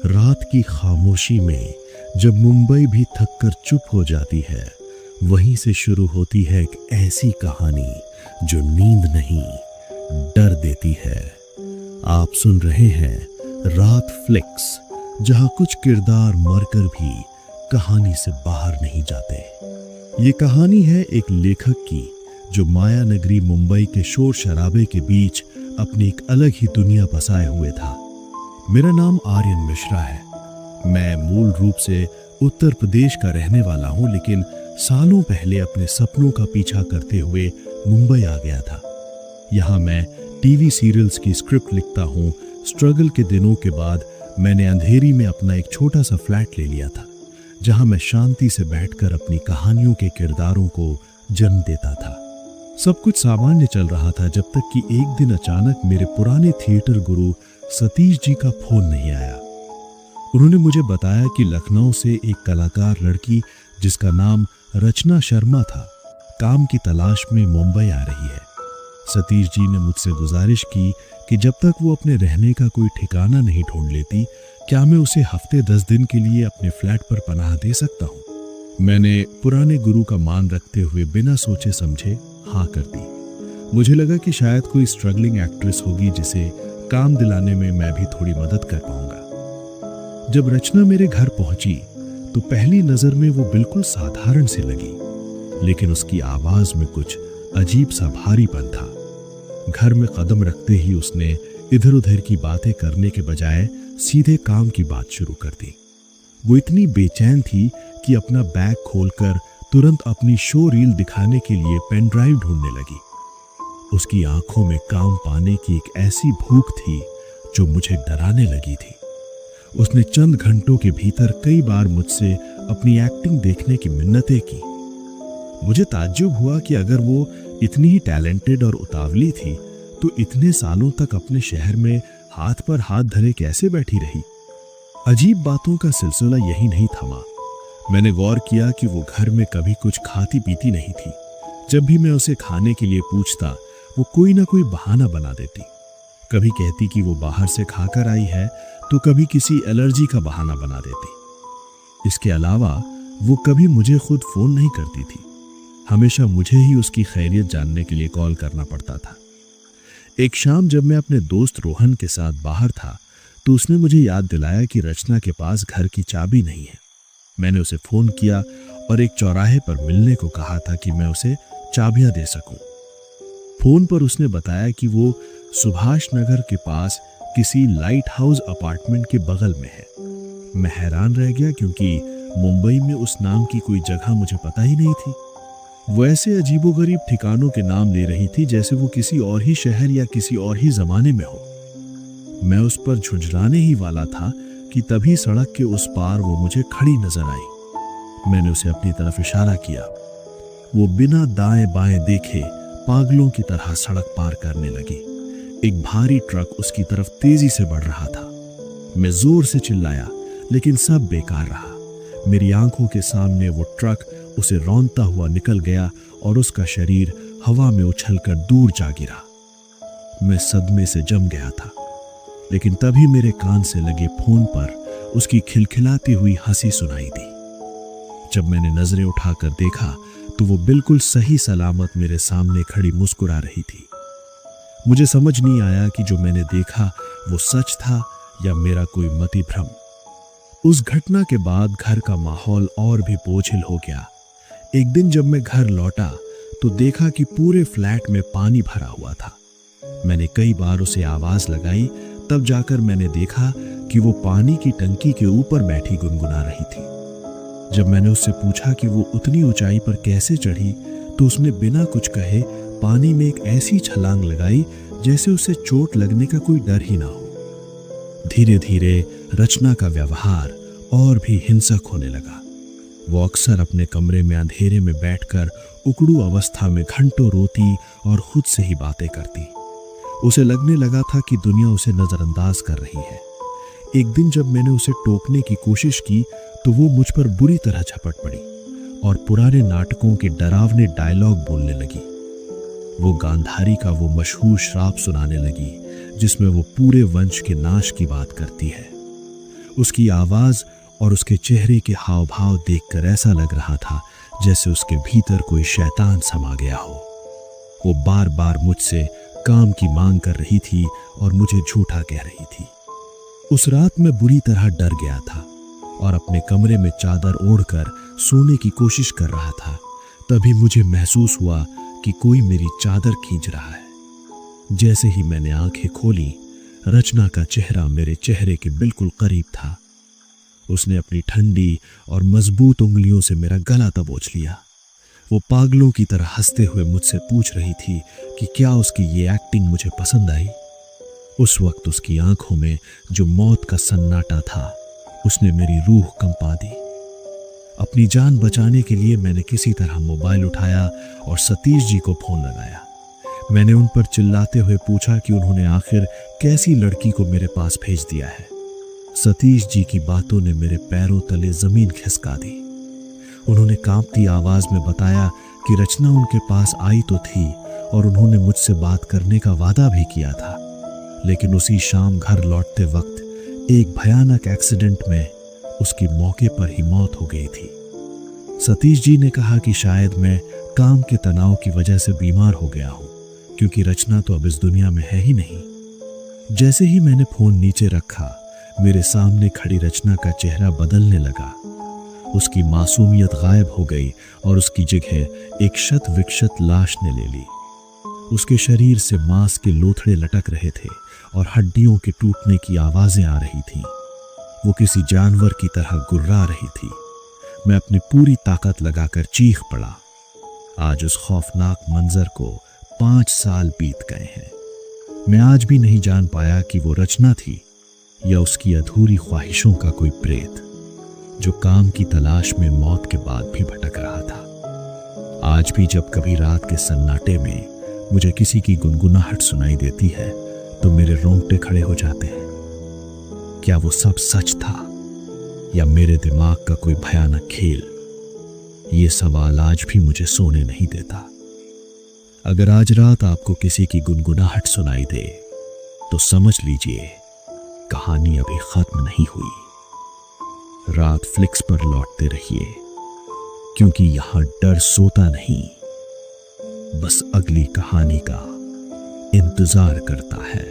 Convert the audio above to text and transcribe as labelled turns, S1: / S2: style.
S1: रात की खामोशी में जब मुंबई भी थककर चुप हो जाती है, वहीं से शुरू होती है एक ऐसी कहानी जो नींद नहीं, डर देती है। आप सुन रहे हैं रात फ्लिक्स, जहां कुछ किरदार मरकर भी कहानी से बाहर नहीं जाते। ये कहानी है एक लेखक की जो माया नगरी मुंबई के शोर शराबे के बीच अपनी एक अलग ही दुनिया बसाए हुए था। मेरा नाम आर्यन मिश्रा है। मैं मूल रूप से उत्तर प्रदेश का रहने वाला हूं, लेकिन सालों पहले अपने सपनों का पीछा करते हुए मुंबई आ गया था। यहाँ मैं टीवी सीरियल्स की स्क्रिप्ट लिखता हूँ। स्ट्रगल के दिनों के बाद मैंने अंधेरी में अपना एक छोटा सा फ्लैट ले लिया था, जहाँ मैं शांति से बैठकर अपनी कहानियों के किरदारों को जन्म देता था। सब कुछ सामान्य चल रहा था जब तक कि एक दिन अचानक मेरे पुराने थिएटर गुरु सतीश जी का फोन नहीं आया। उन्होंने मुझे बताया कि लखनऊ से एक कलाकार लड़की जिसका नाम रचना शर्मा था, काम की तलाश में मुंबई आ रही है। सतीश जी ने मुझसे गुजारिश की कि जब तक वो अपने रहने का कोई ठिकाना नहीं ढूंढ लेती, क्या मैं उसे हफ्ते 10 दिन के लिए अपने फ्लैट पर पनाह दे सकता हूँ। मैंने पुराने गुरु का मान रखते हुए बिना सोचे समझे हाँ कर दी। मुझे लगा कि शायद कोई स्ट्रगलिंग एक्ट्रेस होगी जिसे काम दिलाने में मैं भी थोड़ी मदद कर पाऊंगा। जब रचना मेरे घर पहुंची तो पहली नजर में वो बिल्कुल साधारण सी लगी, लेकिन उसकी आवाज में कुछ अजीब सा भारीपन था। घर में कदम रखते ही उसने इधर उधर की बातें करने के बजाय सीधे काम की बात शुरू कर दी। वो इतनी बेचैन थी कि अपना बैग खोलकर तुरंत अपनी शो रील दिखाने के लिए पेन ड्राइव ढूंढने लगी। उसकी आंखों में काम पाने की एक ऐसी भूख थी जो मुझे डराने लगी थी। उसने चंद घंटों के भीतर कई बार मुझसे अपनी एक्टिंग देखने की मिन्नतें की। मुझे ताज्जुब हुआ कि अगर वो इतनी ही टैलेंटेड और उतावली थी तो इतने सालों तक अपने शहर में हाथ पर हाथ धरे कैसे बैठी रही। अजीब बातों का सिलसिला यही नहीं थमा। मैंने गौर किया कि वो घर में कभी कुछ खाती पीती नहीं थी। जब भी मैं उसे खाने के लिए पूछता, वो कोई ना कोई बहाना बना देती। कभी कहती कि वो बाहर से खाकर आई है, तो कभी किसी एलर्जी का बहाना बना देती। इसके अलावा वो कभी मुझे खुद फोन नहीं करती थी। हमेशा मुझे ही उसकी खैरियत जानने के लिए कॉल करना पड़ता था। एक शाम जब मैं अपने दोस्त रोहन के साथ बाहर था, तो उसने मुझे याद दिलाया कि रचना के पास घर की चाबी नहीं है। मैंने उसे फोन किया और एक चौराहे पर मिलने को कहा था कि मैं उसे चाबियां दे सकूं। फोन पर उसने बताया कि वो सुभाष नगर के पास किसी लाइट हाउस अपार्टमेंट के बगल में है। मैं हैरान रह गया क्योंकि मुंबई में उस नाम की कोई जगह मुझे पता ही नहीं थी। वो ऐसे अजीबोगरीब ठिकानों के नाम ले रही थी जैसे वो किसी और ही शहर या किसी और ही जमाने में हो। मैं उस पर झुंझलाने ही वाला था कि तभी सड़क के उस पार वो मुझे खड़ी नजर आई। मैंने उसे अपनी तरफ इशारा किया। वो बिना दाएं बाएं देखे पागलों की तरह सड़क पार करने लगी। एक भारी ट्रक उसकी तरफ तेजी से बढ़ रहा था। मैं जोर से चिल्लाया, लेकिन सब बेकार रहा। मेरी आंखों के सामने वो ट्रक उसे रौंदता हुआ निकल गया और उसका शरीर हवा में उछलकर दूर जा गिरा। मैं सदमे से जम गया था, लेकिन तभी मेरे कान से लगे फोन पर उसकी खिलखिलाती हुई हंसी सुनाई दी। जब मैंने नजरें उठाकर देखा तो वो बिल्कुल सही सलामत मेरे सामने खड़ी मुस्कुरा रही थी। मुझे समझ नहीं आया कि जो मैंने देखा वो सच था या मेरा कोई मति भ्रम। उस घटना के बाद घर का माहौल और भी बोझिल हो गया। एक दिन जब मैं घर लौटा तो देखा कि पूरे फ्लैट में पानी भरा हुआ था। मैंने कई बार उसे आवाज लगाई, तब जाकर मैंने देखा कि वो पानी की टंकी के ऊपर बैठी गुनगुना रही थी। जब मैंने उससे पूछा कि वो उतनी ऊंचाई पर कैसे चढ़ी, तो उसने बिना कुछ कहे पानी में एक ऐसी छलांग लगाई जैसे उसे चोट लगने का कोई डर ही ना हो। धीरे धीरे रचना का व्यवहार और भी हिंसक होने लगा। वो अक्सर अपने कमरे में अंधेरे में बैठकर उकड़ू अवस्था में घंटों रोती और खुद से ही बातें करती। उसे लगने लगा था कि दुनिया उसे नजरअंदाज कर रही है। एक दिन जब मैंने उसे टोकने की कोशिश की तो वो मुझ पर बुरी तरह झपट पड़ी और पुराने नाटकों के डरावने डायलॉग बोलने लगी। वो गांधारी का वो मशहूर श्राप सुनाने लगी जिसमें वो पूरे वंश के नाश की बात करती है। उसकी आवाज और उसके चेहरे के हाव भाव देखकर ऐसा लग रहा था जैसे उसके भीतर कोई शैतान समा गया हो। वो बार बार मुझसे काम की मांग कर रही थी और मुझे झूठा कह रही थी। उस रात मैं बुरी तरह डर गया था और अपने कमरे में चादर ओढ़कर सोने की कोशिश कर रहा था। तभी मुझे महसूस हुआ कि कोई मेरी चादर खींच रहा है। जैसे ही मैंने आंखें खोली, रचना का चेहरा मेरे चेहरे के बिल्कुल करीब था। उसने अपनी ठंडी और मजबूत उंगलियों से मेरा गला दबोच लिया। वो पागलों की तरह हंसते हुए मुझसे पूछ रही थी कि क्या उसकी ये एक्टिंग मुझे पसंद आई। उस वक्त उसकी आंखों में जो मौत का सन्नाटा था, उसने मेरी रूह कंपा दी। अपनी जान बचाने के लिए मैंने किसी तरह मोबाइल उठाया और सतीश जी को फोन लगाया। मैंने उन पर चिल्लाते हुए पूछा कि उन्होंने आखिर कैसी लड़की को मेरे पास भेज दिया है। सतीश जी की बातों ने मेरे पैरों तले जमीन खिसका दी। उन्होंने कांपती आवाज में बताया कि रचना उनके पास आई तो थी और उन्होंने मुझसे बात करने का वादा भी किया था, लेकिन उसी शाम घर लौटते वक्त एक भयानक एक्सीडेंट में उसकी मौके पर ही मौत हो गई थी। सतीश जी ने कहा कि शायद मैं काम के तनाव की वजह से बीमार हो गया हूं, क्योंकि रचना तो अब इस दुनिया में है ही नहीं। जैसे ही मैंने फोन नीचे रखा, मेरे सामने खड़ी रचना का चेहरा बदलने लगा। उसकी मासूमियत गायब हो गई और उसकी जगह एक शत विक्षत लाश ने ले ली। उसके शरीर से मांस के लोथड़े लटक रहे थे और हड्डियों के टूटने की आवाजें आ रही थीं। वो किसी जानवर की तरह गुर्रा रही थी। मैं अपनी पूरी ताकत लगाकर चीख पड़ा। आज उस खौफनाक मंजर को 5 साल बीत गए हैं। मैं आज भी नहीं जान पाया कि वो रचना थी या उसकी अधूरी ख्वाहिशों का कोई प्रेत, जो काम की तलाश में मौत के बाद भी भटक रहा था। आज भी जब कभी रात के सन्नाटे में मुझे किसी की गुनगुनाहट सुनाई देती है तो मेरे रोंगटे खड़े हो जाते हैं। क्या वो सब सच था या मेरे दिमाग का कोई भयानक खेल? ये सवाल आज भी मुझे सोने नहीं देता। अगर आज रात आपको किसी की गुनगुनाहट सुनाई दे तो समझ लीजिए कहानी अभी खत्म नहीं हुई। रात फ्लिक्स पर लौटते रहिए, क्योंकि यहां डर सोता नहीं, बस अगली कहानी का इंतजार करता है।